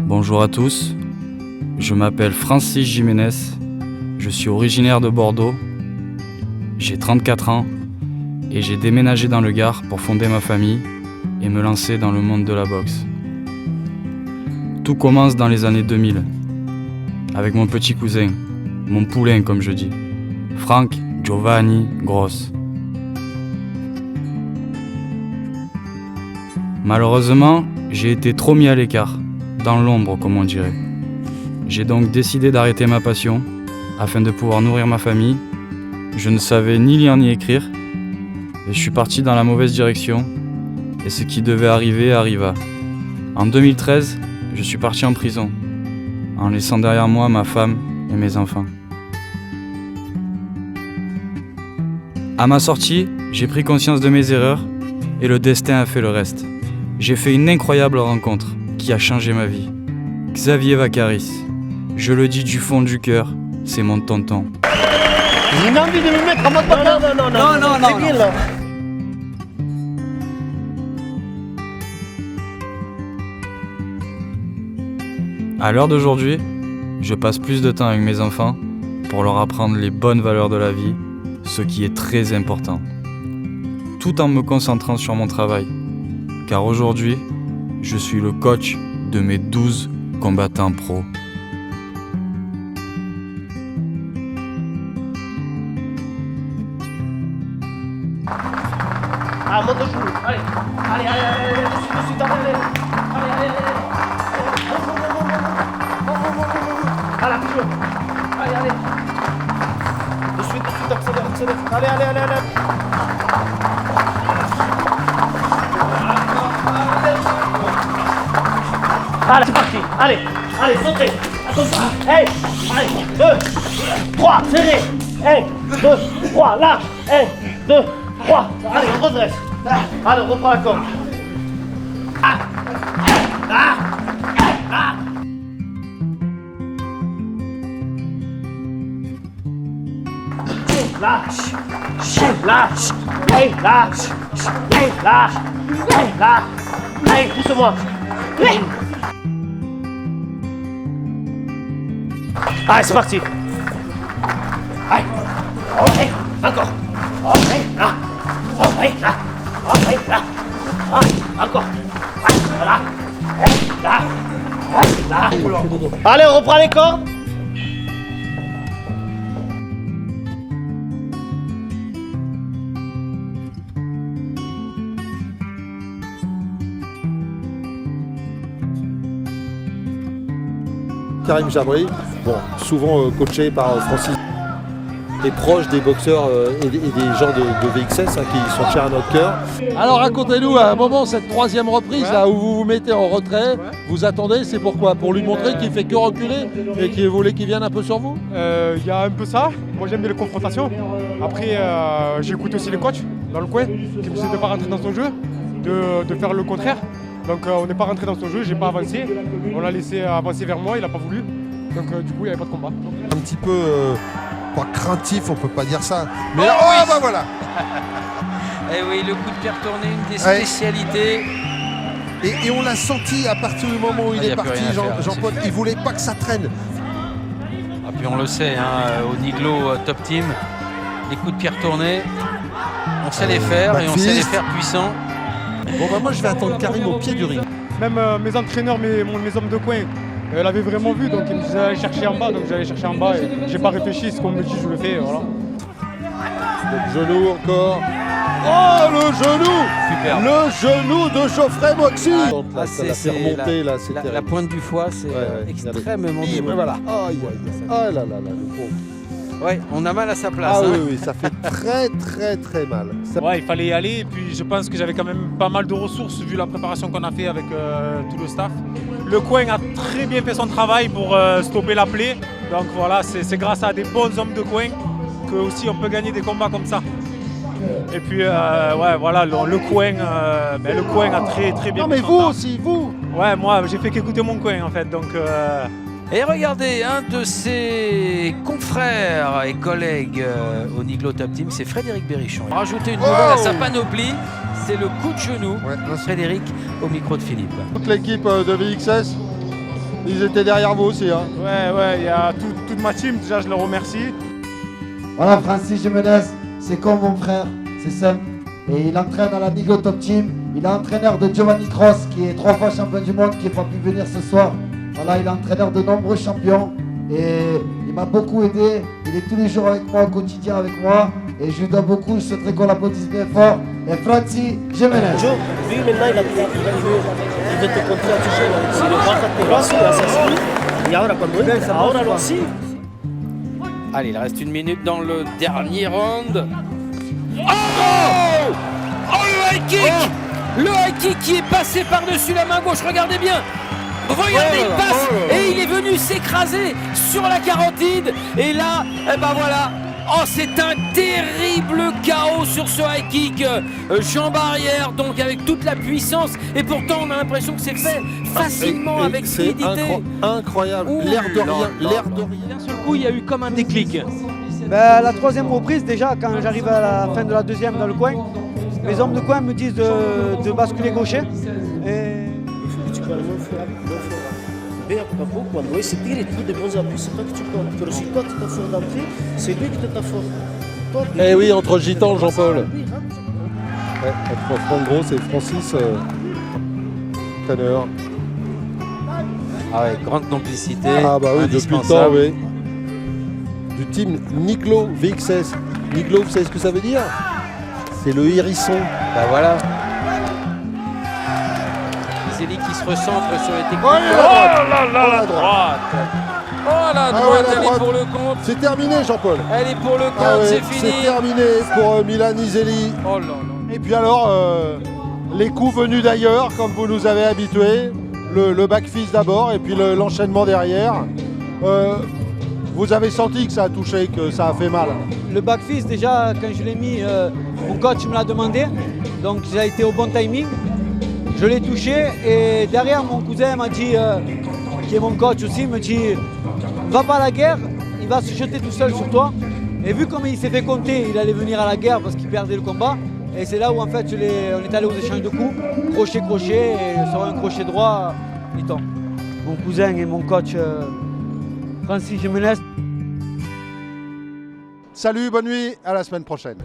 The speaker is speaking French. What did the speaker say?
Bonjour à tous, je m'appelle Francis Jiménez, je suis originaire de Bordeaux, j'ai 34 ans et j'ai déménagé dans le Gard pour fonder ma famille et me lancer dans le monde de la boxe. Tout commence dans les années 2000, avec mon petit cousin, mon poulain comme je dis, Frank Giovanni Gross. Malheureusement, j'ai été trop mis à l'écart, dans l'ombre comme on dirait. J'ai donc décidé d'arrêter ma passion afin de pouvoir nourrir ma famille. Je ne savais ni lire ni écrire et je suis parti dans la mauvaise direction et ce qui devait arriver arriva. En 2013, je suis parti en prison en laissant derrière moi ma femme et mes enfants. À ma sortie, j'ai pris conscience de mes erreurs et le destin a fait le reste. J'ai fait une incroyable rencontre qui a changé ma vie. Xavier Vacaris. Je le dis du fond du cœur, c'est mon tonton. J'ai une envie de me mettre en mode bâtard. Non, c'est bien là. À l'heure d'aujourd'hui, je passe plus de temps avec mes enfants pour leur apprendre les bonnes valeurs de la vie, ce qui est très important, tout en me concentrant sur mon travail. Car aujourd'hui, je suis le coach de mes 12 combattants pros. Ah, monte le genou. Allez, dessus, allez. Allez, plus haut. Allez. De suite, accélère. Allez. Allez, c'est parti. Allez, sautez. Attention. Hey, allez, 2, 3, serré. 1, 2, 3, large. 1, 2, 3. Allez, on redresse. Allez, on reprend la corde. Lâche. Allez, pousse-moi. Allez, c'est parti. Allez. Ok, encore. Ok, là. Encore. Là. Allez, on reprend les cordes. Karim Jabri, souvent coaché par Francis, est proche des boxeurs et des gens de VXS qui sont chers à notre cœur. Alors racontez-nous à un moment cette troisième reprise là où vous vous mettez en retrait, vous attendez, c'est pourquoi? Pour lui montrer qu'il fait que reculer et qu'il voulait qu'il vienne un peu sur vous? Il y a un peu ça, moi j'aime bien les confrontations. Après j'écoute aussi les coachs dans le coin qui me disaient de ne pas rentrer dans son jeu, de faire le contraire. Donc on n'est pas rentré dans son jeu, j'ai pas avancé, on l'a laissé avancer vers moi, il n'a pas voulu. Donc du coup il n'y avait pas de combat. Un petit peu pas craintif, on peut pas dire ça. Mais oui. Voilà. Eh oui, le coup de pierre tourné, une des spécialités. Et on l'a senti à partir du moment où il est parti, Jean-Paul, il voulait pas que ça traîne. Ah, puis on le sait, au Niglo Top Team, les coups de pierre tournés, on sait les faire et on sait les faire puissants. Moi je vais attendre Karim au pied du ring. Même mes entraîneurs, mes hommes de coin, l'avaient vraiment vu, donc ils me disaient d'aller chercher en bas, donc j'allais chercher en bas et j'ai pas réfléchi, ce qu'on me dit je le fais, voilà. Le genou encore. Oh le genou! Superbe. Le genou de Geoffrey Moxy. C'est la fait remonter là, c'est la terrible. pointe du foie, c'est extrêmement Mais douloureux. voilà. Oh là là, le pauvre. Ouais, on a mal à sa place. Ah oui, ça fait très mal. Ouais, il fallait y aller et puis je pense que j'avais quand même pas mal de ressources vu la préparation qu'on a fait avec tout le staff. Le coin a très bien fait son travail pour stopper la plaie. Donc voilà, c'est grâce à des bons hommes de coin que aussi on peut gagner des combats comme ça. Et puis le coin a très bien Non mais fait son vous taf. aussi, vous. Ouais, moi j'ai fait qu'écouter mon coin en fait. Donc Et regardez, un de ses confrères et collègues au Niglo Top Team, c'est Frédéric Berrichon. Il a rajouté une nouvelle à sa panoplie, c'est le coup de genou. Frédéric au micro de Philippe. Toute l'équipe de VXS, Ils étaient derrière vous aussi. Hein. Ouais, il y a toute ma team, déjà je le remercie. Voilà, Francis Jiménez, c'est comme mon frère, c'est simple. Et il entraîne à la Niglo Top Team. Il est entraîneur de Giovanni Cross, qui est 3 fois champion du monde, qui n'a pas pu venir ce soir. Voilà, il est entraîneur de nombreux champions. Et il m'a beaucoup aidé. Il est tous les jours avec moi, au quotidien avec moi. Et je lui dois beaucoup. Je souhaiterais qu'on l'applaudisse bien fort. Et Francis Jiménez. Joe, lui maintenant il veut te contrer a tu juegas. Si lo bajas te lo hace así. Y ahora cuando él, ahora lo así. Allez, il reste 1 minute dans le dernier round. Oh, le high kick. Le high kick qui est passé par-dessus la main gauche. Regardez bien. Regardez, il passe et il est venu s'écraser sur la carotide. Et là, eh ben voilà. Oh, c'est un terrible chaos sur ce high kick. Jambe arrière, donc avec toute la puissance. Et pourtant, on a l'impression que c'est fait facilement avec fluidité. Incroyable. L'air de rien. D'un seul coup, il y a eu comme un déclic. Ben, la 3e reprise, déjà, quand j'arrive à la fin de la 2e dans le coin, les hommes de coin me disent de basculer gaucher. Et... Vea poco a poco, cuando ese tire tú de bons appuis, c'est toi que tu comptes. Pero si toi tu t'as fort d'entrée, c'est lui qui te t'a fort. Eh oui, entre Gitan, Jean-Paul. Ouais, entre Franck Gros et Francis, entraîneur. Ah ouais, grande complicité. Ah bah oui, depuis le temps, oui. Du team Niglo VXS. Niglo, vous savez ce que ça veut dire? C'est le hérisson. Bah voilà. Zélie qui se recentre sur les techniques. Oh la droite. Oh la droite, ouais, la elle droite. est pour le compte. C'est terminé, Jean-Paul. Elle est pour le compte, Ah ouais, c'est fini. c'est terminé pour Milan Iseli. Oh là là. Et puis alors, les coups venus d'ailleurs, comme vous nous avez habitués. Le back-fist d'abord et puis l'enchaînement derrière. Vous avez senti que ça a touché, que ça a fait mal. Le back-fist, déjà, quand je l'ai mis, mon coach me l'a demandé. Donc, j'ai été au bon timing. Je l'ai touché et derrière, mon cousin m'a dit, qui est mon coach aussi, me dit va pas à la guerre, il va se jeter tout seul sur toi. Et vu comme il s'est fait compter, il allait venir à la guerre parce qu'il perdait le combat. Et c'est là où en fait on est allé aux échanges de coups, crochet, et sur un crochet droit, il tombe. Mon cousin et mon coach Francis Jiménez. Salut, bonne nuit, à la semaine prochaine.